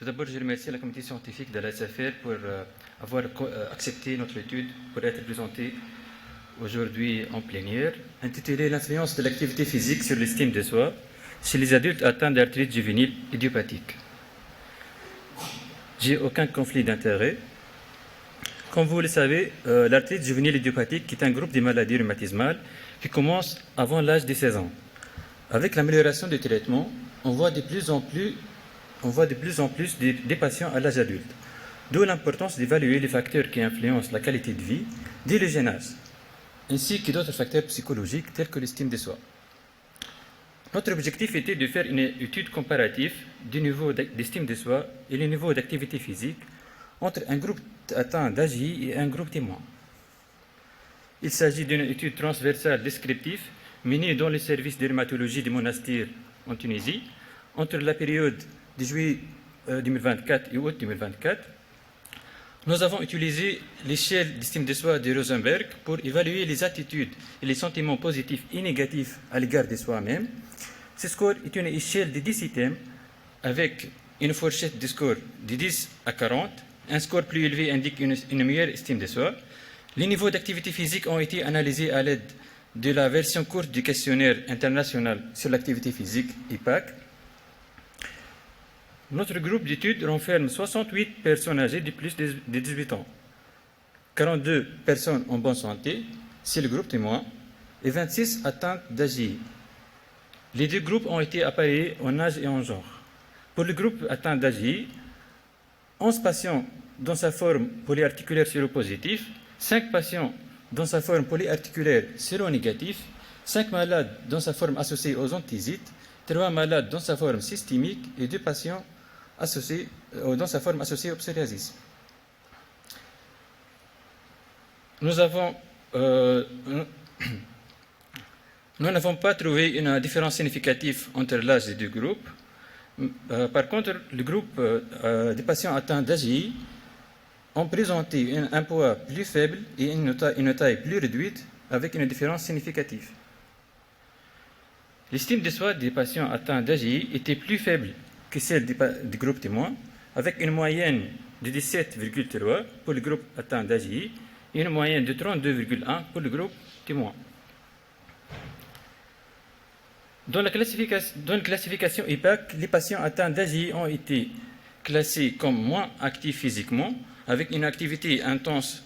Tout d'abord, je remercie la comité scientifique de la SFR pour avoir accepté notre étude pour être présentée aujourd'hui en plénière, intitulée L'influence de l'activité physique sur l'estime de soi chez les adultes atteints d'arthrite juvénile idiopathique. J'ai aucun conflit d'intérêt. Comme vous le savez, l'arthrite juvénile idiopathique est un groupe de maladies rhumatismales qui commence avant l'âge de 16 ans. Avec l'amélioration du traitement, on voit de plus en plus des patients à l'âge adulte, d'où l'importance d'évaluer les facteurs qui influencent la qualité de vie dès le jeune âge, ainsi que d'autres facteurs psychologiques tels que l'estime de soi. Notre objectif était de faire une étude comparative du niveau d'estime de soi et le niveau d'activité physique entre un groupe atteint d'AGI et un groupe témoin. Il s'agit d'une étude transversale descriptive menée dans les services de rhumatologie du monastère en Tunisie entre la période de juillet 2024 et août 2024. Nous avons utilisé l'échelle d'estime de soi de Rosenberg pour évaluer les attitudes et les sentiments positifs et négatifs à l'égard de soi-même. Ce score est une échelle de 10 items avec une fourchette de score de 10 à 40. Un score plus élevé indique une meilleure estime de soi. Les niveaux d'activité physique ont été analysés à l'aide de la version courte du questionnaire international sur l'activité physique, IPAC. Notre groupe d'études renferme 68 personnes âgées de plus de 18 ans, 42 personnes en bonne santé, c'est le groupe témoin, et 26 atteintes d'AGI. Les deux groupes ont été appareillés en âge et en genre. Pour le groupe atteint d'AGI, 11 patients dans sa forme polyarticulaire séropositive, 5 patients dans sa forme polyarticulaire séronégative, 5 malades dans sa forme associée aux anthésites, 3 malades dans sa forme systémique et 2 patients dans sa forme associée au psoriasis. Nous n'avons pas trouvé une différence significative entre l'âge des deux groupes. Par contre, le groupe des patients atteints d'AGI ont présenté un poids plus faible et une taille plus réduite avec une différence significative. L'estime de soi des patients atteints d'AGI était plus faible que celle du groupe témoin, avec une moyenne de 17,3 pour le groupe atteint d'AGI et une moyenne de 32,1 pour le groupe témoin. Dans la classification IPAC, les patients atteints d'AGI ont été classés comme moins actifs physiquement, avec une activité intense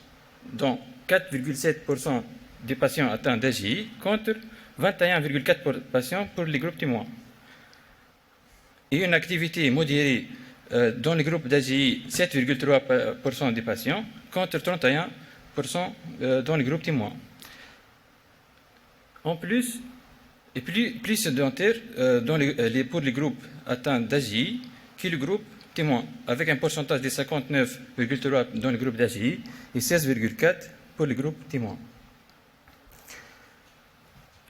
dans 4,7% des patients atteints d'AGI contre 21,4% patients pour les groupes témoins. Et une activité modérée dans le groupe d'AGI, 7,3% des patients contre 31% dans le groupe témoin. En plus, et plus sédentaire pour les groupes atteints d'AGI que le groupe témoin, avec un pourcentage de 59,3% dans le groupe d'AGI et 16,4% pour le groupe témoin.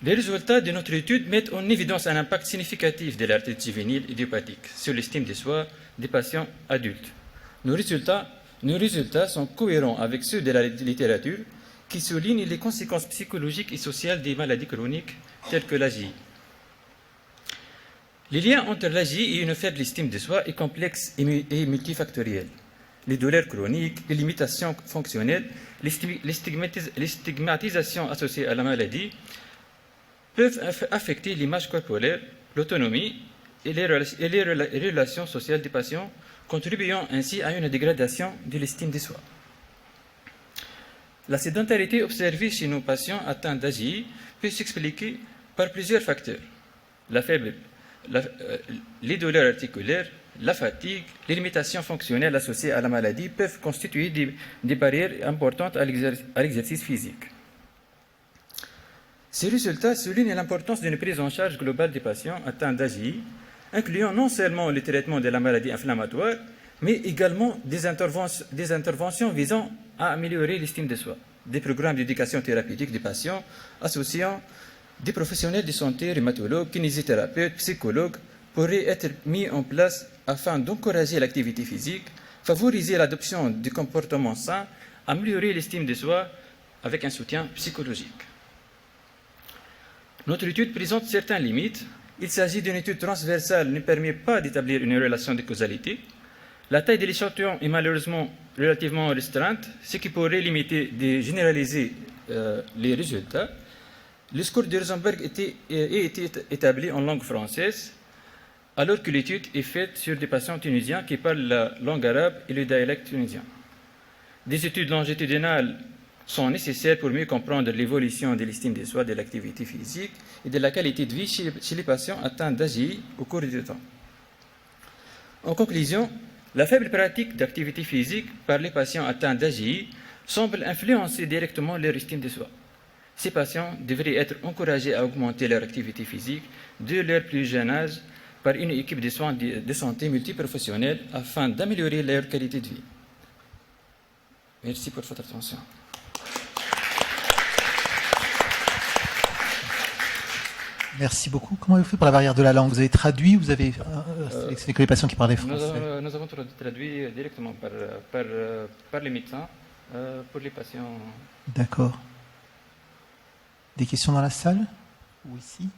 Les résultats de notre étude mettent en évidence un impact significatif de l'arthrite juvénile idiopathique sur l'estime de soi des patients adultes. Nos résultats sont cohérents avec ceux de la littérature qui soulignent les conséquences psychologiques et sociales des maladies chroniques telles que l'AGI. Les liens entre l'AGI et une faible estime de soi est complexe et multifactoriel. Les douleurs chroniques, les limitations fonctionnelles, les stigmatisations associées à la maladie peuvent affecter l'image corporelle, l'autonomie et les relations sociales des patients, contribuant ainsi à une dégradation de l'estime de soi. La sédentarité observée chez nos patients atteints d'AGI peut s'expliquer par plusieurs facteurs. Les douleurs articulaires, la fatigue, les limitations fonctionnelles associées à la maladie peuvent constituer des barrières importantes à l'exercice physique. Ces résultats soulignent l'importance d'une prise en charge globale des patients atteints d'AGI, incluant non seulement le traitement de la maladie inflammatoire, mais également des interventions visant à améliorer l'estime de soi, des programmes d'éducation thérapeutique des patients associant des professionnels de santé, rhumatologues, kinésithérapeutes, psychologues, pourraient être mis en place afin d'encourager l'activité physique, favoriser l'adoption du comportement sain, améliorer l'estime de soi avec un soutien psychologique. Notre étude présente certaines limites. Il s'agit d'une étude transversale, ne permet pas d'établir une relation de causalité. La taille de l'échantillon est malheureusement relativement restreinte, ce qui pourrait limiter de généraliser les résultats. Le score de Rosenberg a été établi en langue française, alors que l'étude est faite sur des patients tunisiens qui parlent la langue arabe et le dialecte tunisien. Des études longitudinales sont nécessaires pour mieux comprendre l'évolution de l'estime de soi, de l'activité physique et de la qualité de vie chez les patients atteints d'AGI au cours du temps. En conclusion, la faible pratique d'activité physique par les patients atteints d'AGI semble influencer directement leur estime de soi. Ces patients devraient être encouragés à augmenter leur activité physique dès leur plus jeune âge par une équipe de soins de santé multiprofessionnelle afin d'améliorer leur qualité de vie. Merci pour votre attention. Merci beaucoup. Comment avez-vous fait pour la barrière de la langue? Vous avez traduit? Vous avez sélectionné que les patients qui parlaient français? Nous avons traduit directement par les médecins pour les patients. D'accord. Des questions dans la salle? Ou ici?